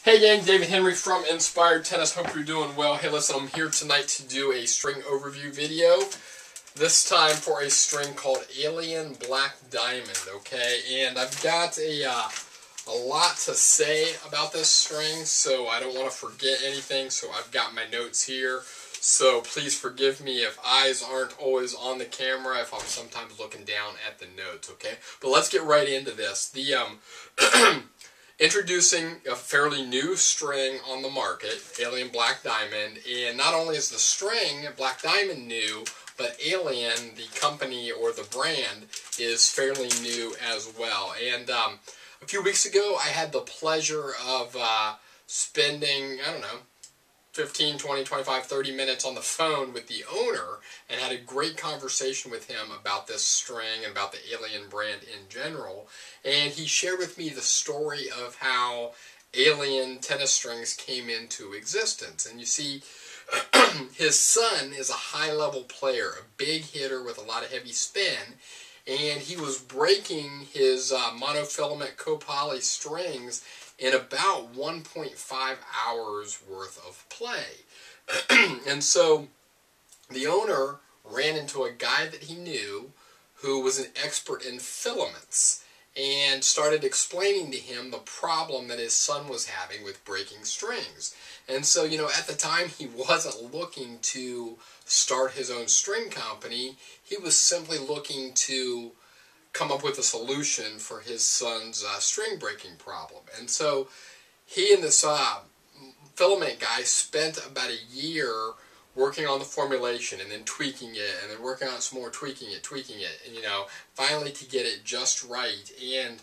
Hey gang, David Henry from Inspired Tennis. Hope you're doing well. Hey listen, I'm here tonight to do a string overview video. This time for a string called Alien Black Diamond, okay? And I've got a lot to say about this string, so I don't want to forget anything, so I've got my notes here. So please forgive me if eyes aren't always on the camera, if I'm sometimes looking down at the notes, okay? But let's get right into this. The introducing a fairly new string on the market, Alien Black Diamond, and not only is the string Black Diamond new, but Alien, the company or the brand, is fairly new as well. And a few weeks ago, I had the pleasure of spending, I don't know, 15, 20, 25, 30 minutes on the phone with the owner and had a great conversation with him about this string and about the Alien brand in general. And he shared with me the story of how Alien tennis strings came into existence. And you see, his son is a high-level player, a big hitter with a lot of heavy spin, and he was breaking his monofilament copoly strings in about 1.5 hours worth of play. And so the owner ran into a guy that he knew who was an expert in filaments and started explaining to him the problem that his son was having with breaking strings. And so, you know, at the time he wasn't looking to start his own string company. He was simply looking to come up with a solution for his son's string breaking problem. And so he and this filament guy spent about a year working on the formulation and then tweaking it and then working on it some more, tweaking it, and, you know, finally to get it just right. And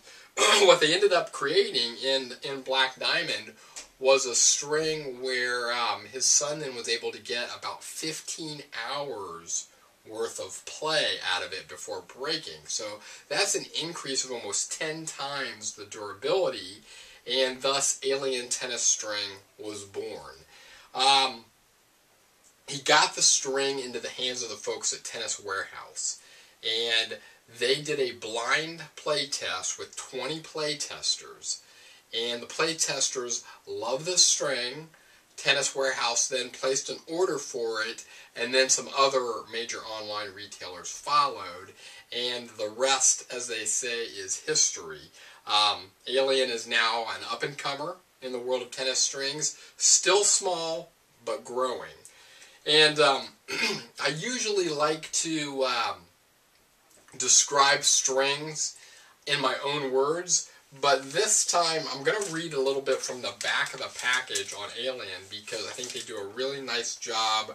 what they ended up creating in Black Diamond was a string where his son then was able to get about 15 hours worth of play out of it before breaking. So that's an increase of almost 10 times the durability, and thus Alien Tennis String was born. He got the string into the hands of the folks at Tennis Warehouse, and they did a blind play test with 20 play testers, and the play testers loved the string. Tennis Warehouse then placed an order for it, and then some other major online retailers followed, and the rest, as they say, is history. Alien is now an up-and-comer in the world of tennis strings, still small, but growing. And I usually like to describe strings in my own words, but this time I'm going to read a little bit from the back of the package on Alien because I think they do a really nice job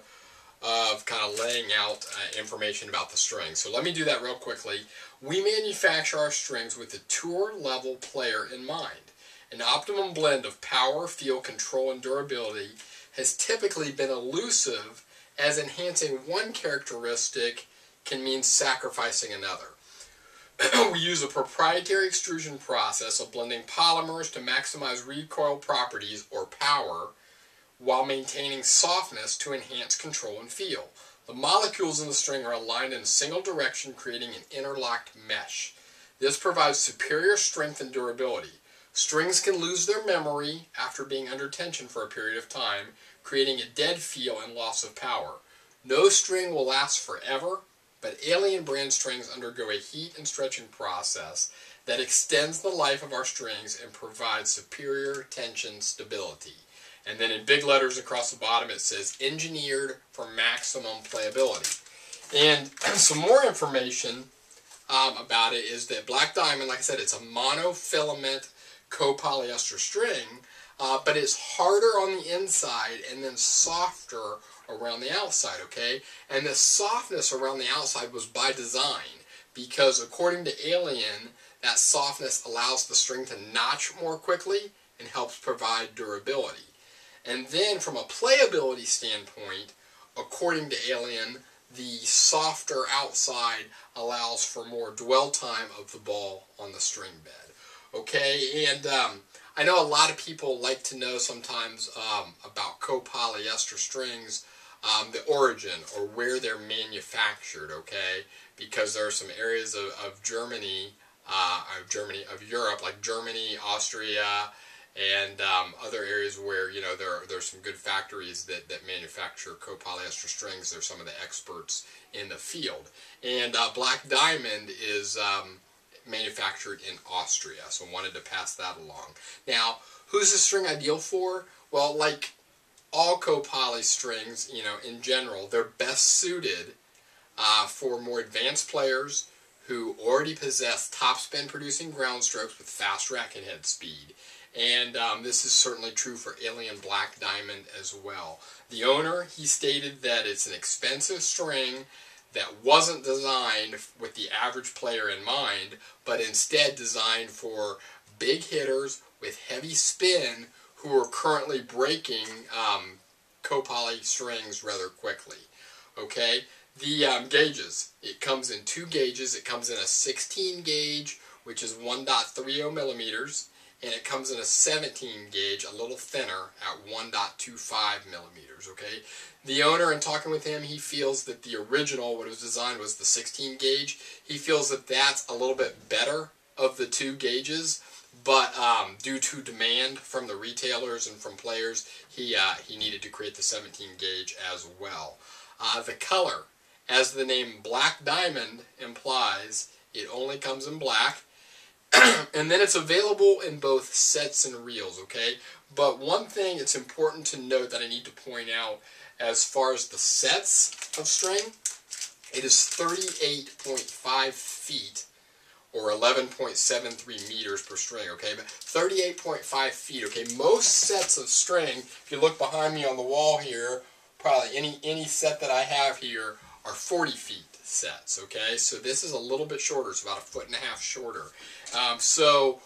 of kind of laying out information about the string. So let me do that real quickly. We manufacture our strings with the tour-level player in mind. An optimum blend of power, feel, control, and durability has typically been elusive, as enhancing one characteristic can mean sacrificing another. We use a proprietary extrusion process of blending polymers to maximize recoil properties or power while maintaining softness to enhance control and feel. The molecules in the string are aligned in a single direction, creating an interlocked mesh. This provides superior strength and durability. Strings can lose their memory after being under tension for a period of time, creating a dead feel and loss of power. No string will last forever, but Alien brand strings undergo a heat and stretching process that extends the life of our strings and provides superior tension stability. And then in big letters across the bottom it says, engineered for maximum playability. And some more information about it is that Black Diamond, like I said, it's a monofilament copolyester string, but it's harder on the inside and then softer around the outside, okay? And the softness around the outside was by design because according to Alien, that softness allows the string to notch more quickly and helps provide durability. And then from a playability standpoint, according to Alien, the softer outside allows for more dwell time of the ball on the string bed. Okay, and I know a lot of people like to know sometimes about copolyester strings, the origin or where they're manufactured, okay? Because there are some areas of Germany, of Europe, like Germany, Austria, and other areas where, you know, there's some good factories that manufacture copolyester strings. They're some of the experts in the field. And Black Diamond is manufactured in Austria, so I wanted to pass that along. Now, who's the string ideal for? Well, like all copoly strings, you know, in general, they're best suited for more advanced players who already possess topspin producing ground strokes with fast racket head speed. And this is certainly true for Alien Black Diamond as well. The owner, he stated that it's an expensive string that wasn't designed with the average player in mind, but instead designed for big hitters with heavy spin who are currently breaking copoly strings rather quickly. Okay, the gauges, it comes in 2 gauges. It comes in a 16 gauge, which is 1.30 millimeters, and it comes in a 17 gauge, a little thinner, at 1.25 millimeters. Okay, the owner, in talking with him, he feels that the original, what was designed, was the 16 gauge. He feels that that's a little bit better of the 2 gauges, but due to demand from the retailers and from players, he needed to create the 17 gauge as well. The color, as the name Black Diamond implies, it only comes in black. And then it's available in both sets and reels, okay? But one thing it's important to note that I need to point out, as far as the sets of string, it is 38.5 feet, or 11.73 meters per string, okay? But 38.5 feet, okay? Most sets of string, if you look behind me on the wall here, probably any set that I have here are 40 feet sets, okay? So this is a little bit shorter. It's about 1.5 feet shorter. So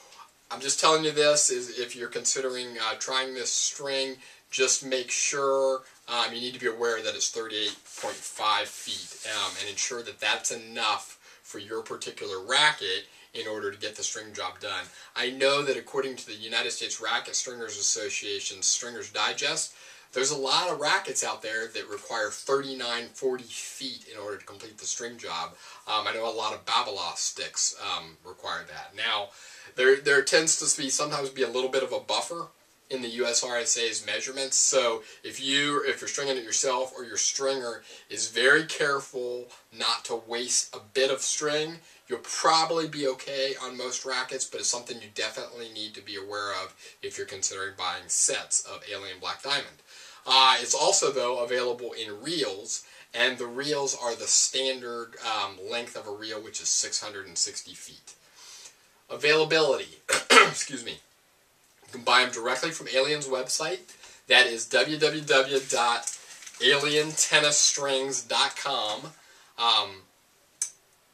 I'm just telling you this, is if you're considering trying this string, just make sure you need to be aware that it's 38.5 feet and ensure that that's enough for your particular racket in order to get the string job done. I know that according to the United States Racket Stringers Association's Stringer's Digest, there's a lot of rackets out there that require 39, 40 feet in order to complete the string job. I know a lot of Babolat sticks require that. Now, there tends to be sometimes be a little bit of a buffer in the USRSA's measurements. So if you're stringing it yourself, or your stringer is very careful not to waste a bit of string, you'll probably be okay on most rackets, but it's something you definitely need to be aware of if you're considering buying sets of Alien Black Diamond. It's also, though, available in reels, and the reels are the standard length of a reel, which is 660 feet. Availability, excuse me. You can buy them directly from Alien's website. That is www.alientennisstrings.com.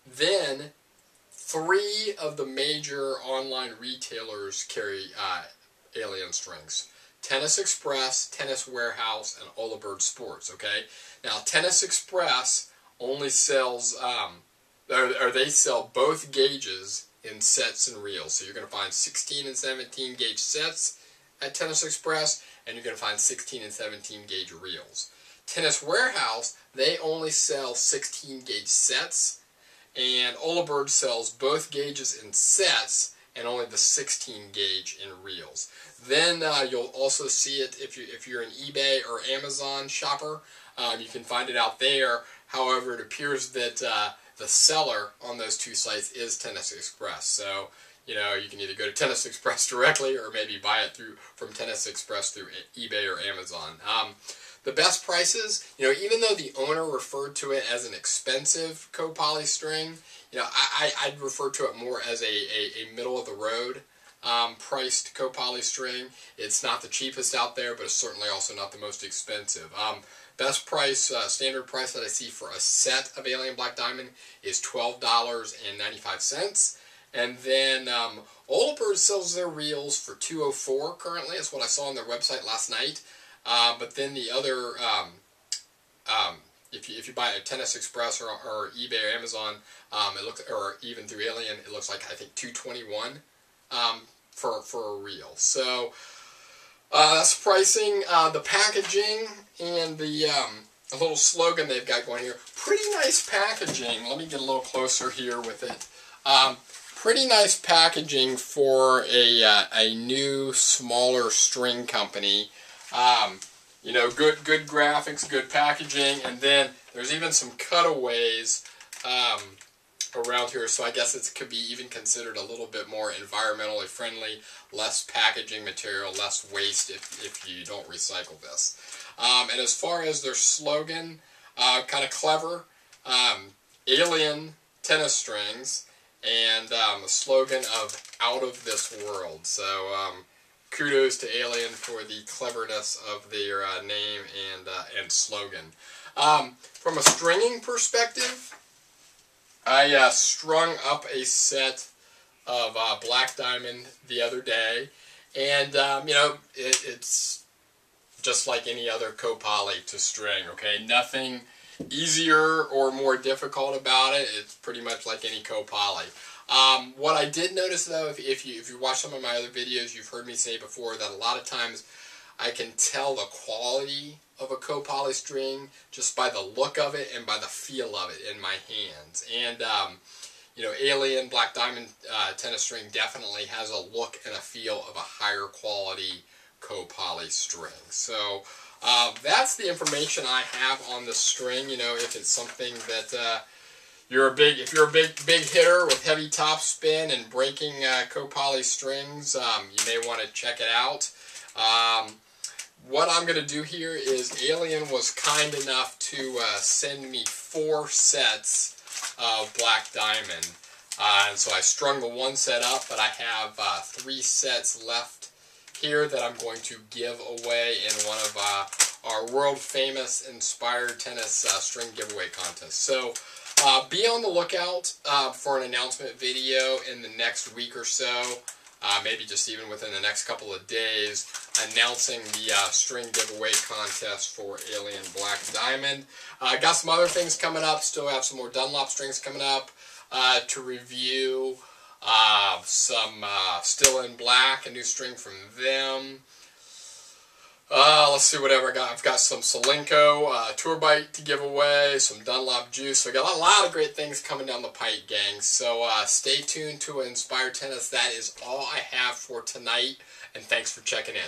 Then, 3 of the major online retailers carry Alien strings: Tennis Express, Tennis Warehouse, and Olabird Sports. Okay. Now, Tennis Express only sells, they sell both gauges in sets and reels. So you're going to find 16 and 17 gauge sets at Tennis Express, and you're going to find 16 and 17 gauge reels. Tennis Warehouse, they only sell 16 gauge sets, and Olabird sells both gauges in sets and only the 16 gauge in reels. Then you'll also see it if you're an eBay or Amazon shopper. You can find it out there. However, it appears that the seller on those 2 sites is Tennis Express. So, you know, you can either go to Tennis Express directly, or maybe buy it from Tennis Express through eBay or Amazon. The best prices, you know, even though the owner referred to it as an expensive copoly string, you know, I'd refer to it more as a middle-of-the-road priced copoly string. It's not the cheapest out there, but it's certainly also not the most expensive. Best price, standard price that I see for a set of Alien Black Diamond is $12.95. And then Olabird sells their reels for $204 currently. That's what I saw on their website last night. But then the other, if you buy a Tennis Express or eBay or Amazon, it looks, or even through Alien, it looks like, I think, $221 for a reel. So that's pricing. The packaging and the little slogan they've got going here. Pretty nice packaging. Let me get a little closer here with it. pretty nice packaging for a new, smaller string company. You know, good graphics, good packaging, and then there's even some cutaways around here, so I guess it could be even considered a little bit more environmentally friendly, less packaging material, less waste if you don't recycle this. And as far as their slogan, kind of clever, Alien tennis strings, and a slogan of out of this world. So kudos to Alien for the cleverness of their name and slogan. From a stringing perspective, I strung up a set of Black Diamond the other day, and you know, it's just like any other copoly to string. Okay, nothing easier or more difficult about it. It's pretty much like any copoly. What I did notice though, if you watch some of my other videos, you've heard me say before that a lot of times I can tell the quality of a copoly string just by the look of it and by the feel of it in my hands. And you know, Alien Black Diamond tennis string definitely has a look and a feel of a higher quality copoly string. So that's the information I have on the string. You know, if it's something that if you're a big hitter with heavy top spin and breaking copoly strings, you may want to check it out. What I'm going to do here is Alien was kind enough to send me 4 sets of Black Diamond. And so I strung the 1 set up, but I have 3 sets left here that I'm going to give away in one of our world famous Inspired Tennis string giveaway contests. So be on the lookout for an announcement video in the next week or so. Maybe just even within the next couple of days, announcing the string giveaway contest for Alien Black Diamond. Got some other things coming up. Still have some more Dunlop strings coming up to review. Some Still in Black, a new string from them. Let's see whatever I got. I've got some Solinco Tour Bite to give away, some Dunlop Juice. So I got a lot of great things coming down the pipe, gang. So stay tuned to Inspired Tennis. That is all I have for tonight, and thanks for checking in.